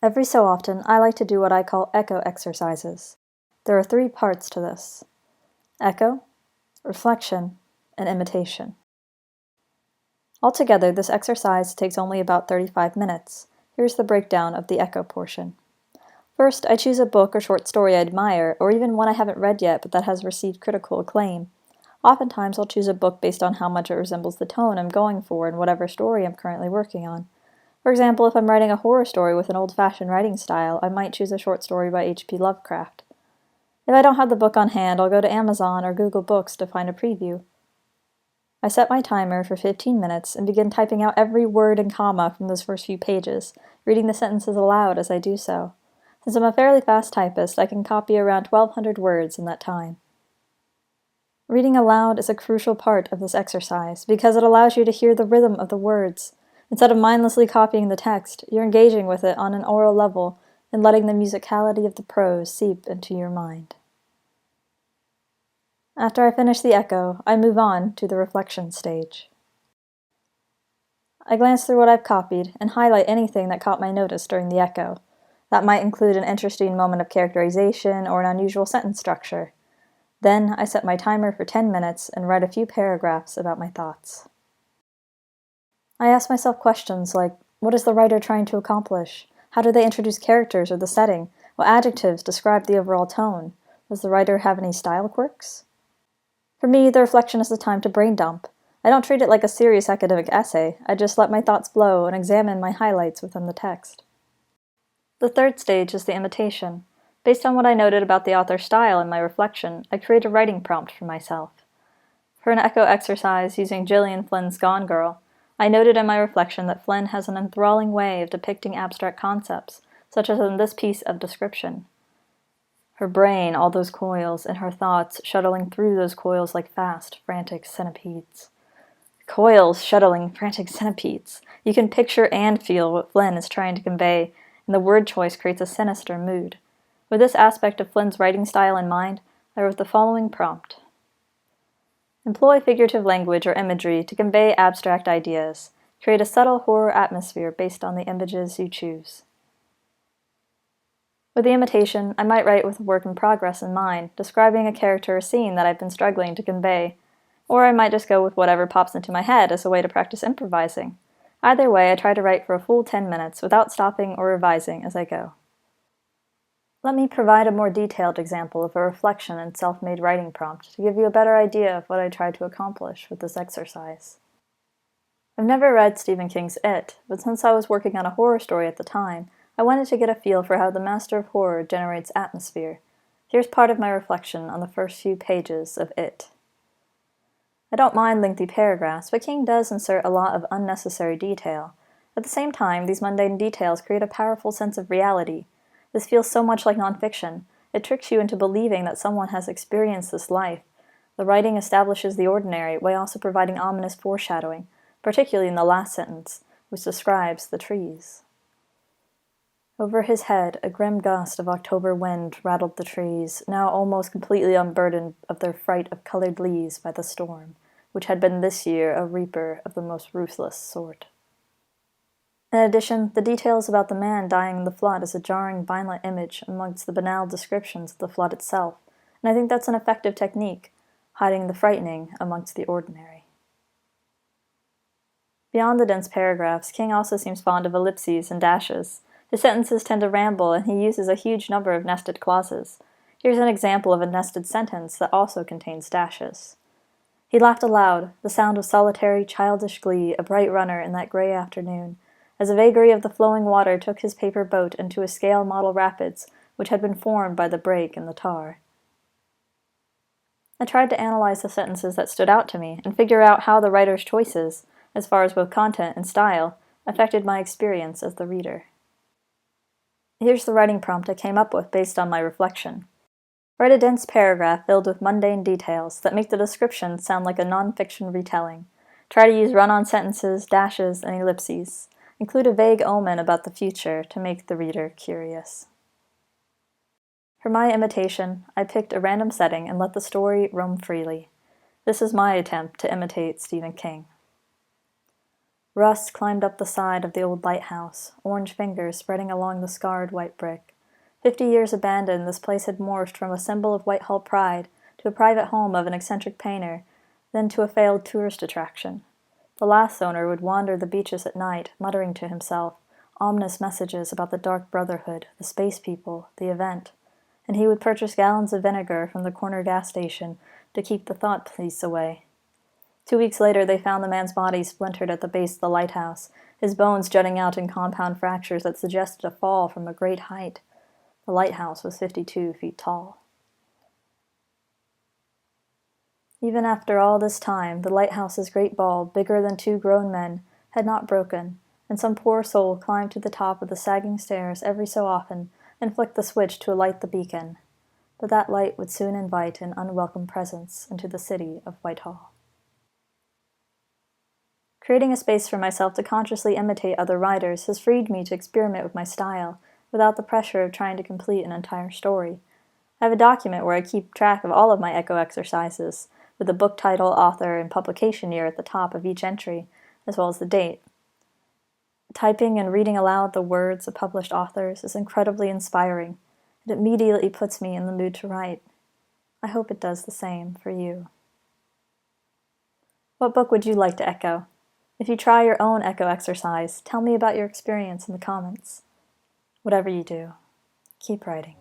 Every so often, I like to do what I call echo exercises. There are 3 parts to this: echo, reflection, and imitation. Altogether, this exercise takes only about 35 minutes. Here's the breakdown of the echo portion. First, I choose a book or short story I admire, or even one I haven't read yet but that has received critical acclaim. Oftentimes, I'll choose a book based on how much it resembles the tone I'm going for in whatever story I'm currently working on. For example, if I'm writing a horror story with an old-fashioned writing style, I might choose a short story by H.P. Lovecraft. If I don't have the book on hand, I'll go to Amazon or Google Books to find a preview. I set my timer for 15 minutes and begin typing out every word and comma from those first few pages, reading the sentences aloud as I do so. Since I'm a fairly fast typist, I can copy around 1,200 words in that time. Reading aloud is a crucial part of this exercise because it allows you to hear the rhythm of the words. Instead of mindlessly copying the text, you're engaging with it on an oral level and letting the musicality of the prose seep into your mind. After I finish the echo, I move on to the reflection stage. I glance through what I've copied and highlight anything that caught my notice during the echo. That might include an interesting moment of characterization or an unusual sentence structure. Then I set my timer for 10 minutes and write a few paragraphs about my thoughts. I ask myself questions like, what is the writer trying to accomplish? How do they introduce characters or the setting? What adjectives describe the overall tone? Does the writer have any style quirks? For me, the reflection is the time to brain dump. I don't treat it like a serious academic essay. I just let my thoughts flow and examine my highlights within the text. The third stage is the imitation. Based on what I noted about the author's style in my reflection, I create a writing prompt for myself. For an echo exercise using Gillian Flynn's Gone Girl, I noted in my reflection that Flynn has an enthralling way of depicting abstract concepts, such as in this piece of description. Her brain, all those coils, and her thoughts shuttling through those coils like fast, frantic centipedes. Coils, shuttling, frantic centipedes. You can picture and feel what Flynn is trying to convey, and the word choice creates a sinister mood. With this aspect of Flynn's writing style in mind, I wrote the following prompt. Employ figurative language or imagery to convey abstract ideas. Create a subtle horror atmosphere based on the images you choose. With the imitation, I might write with a work in progress in mind, describing a character or scene that I've been struggling to convey, or I might just go with whatever pops into my head as a way to practice improvising. Either way, I try to write for a full 10 minutes without stopping or revising as I go. Let me provide a more detailed example of a reflection and self-made writing prompt to give you a better idea of what I tried to accomplish with this exercise. I've never read Stephen King's It, but since I was working on a horror story at the time, I wanted to get a feel for how the master of horror generates atmosphere. Here's part of my reflection on the first few pages of It. I don't mind lengthy paragraphs, but King does insert a lot of unnecessary detail. At the same time, these mundane details create a powerful sense of reality. This feels so much like nonfiction. It tricks you into believing that someone has experienced this life. The writing establishes the ordinary while also providing ominous foreshadowing, particularly in the last sentence, which describes the trees. Over his head, a grim gust of October wind rattled the trees, now almost completely unburdened of their fright of colored leaves by the storm, which had been this year a reaper of the most ruthless sort. In addition, the details about the man dying in the flood is a jarring, violent image amongst the banal descriptions of the flood itself, and I think that's an effective technique, hiding the frightening amongst the ordinary. Beyond the dense paragraphs, King also seems fond of ellipses and dashes. His sentences tend to ramble, and he uses a huge number of nested clauses. Here's an example of a nested sentence that also contains dashes. He laughed aloud, the sound of solitary, childish glee, a bright runner in that gray afternoon, as a vagary of the flowing water took his paper boat into a scale model rapids which had been formed by the break in the tar. I tried to analyze the sentences that stood out to me and figure out how the writer's choices, as far as both content and style, affected my experience as the reader. Here's the writing prompt I came up with based on my reflection. Write a dense paragraph filled with mundane details that make the description sound like a non-fiction retelling. Try to use run-on sentences, dashes, and ellipses. Include a vague omen about the future to make the reader curious. For my imitation, I picked a random setting and let the story roam freely. This is my attempt to imitate Stephen King. Rust climbed up the side of the old lighthouse, orange fingers spreading along the scarred white brick. 50 years abandoned, this place had morphed from a symbol of Whitehall pride to a private home of an eccentric painter, then to a failed tourist attraction. The last owner would wander the beaches at night, muttering to himself, ominous messages about the Dark Brotherhood, the space people, the event, and he would purchase gallons of vinegar from the corner gas station to keep the thought police away. 2 weeks later, they found the man's body splintered at the base of the lighthouse, his bones jutting out in compound fractures that suggested a fall from a great height. The lighthouse was 52 feet tall. Even after all this time, the lighthouse's great bulb, bigger than 2 grown men, had not broken, and some poor soul climbed to the top of the sagging stairs every so often and flicked the switch to light the beacon. But that light would soon invite an unwelcome presence into the city of Whitehall. Creating a space for myself to consciously imitate other writers has freed me to experiment with my style, without the pressure of trying to complete an entire story. I have a document where I keep track of all of my echo exercises, with the book title, author, and publication year at the top of each entry, as well as the date. Typing and reading aloud the words of published authors is incredibly inspiring. It immediately puts me in the mood to write. I hope it does the same for you. What book would you like to echo? If you try your own echo exercise, tell me about your experience in the comments. Whatever you do, keep writing.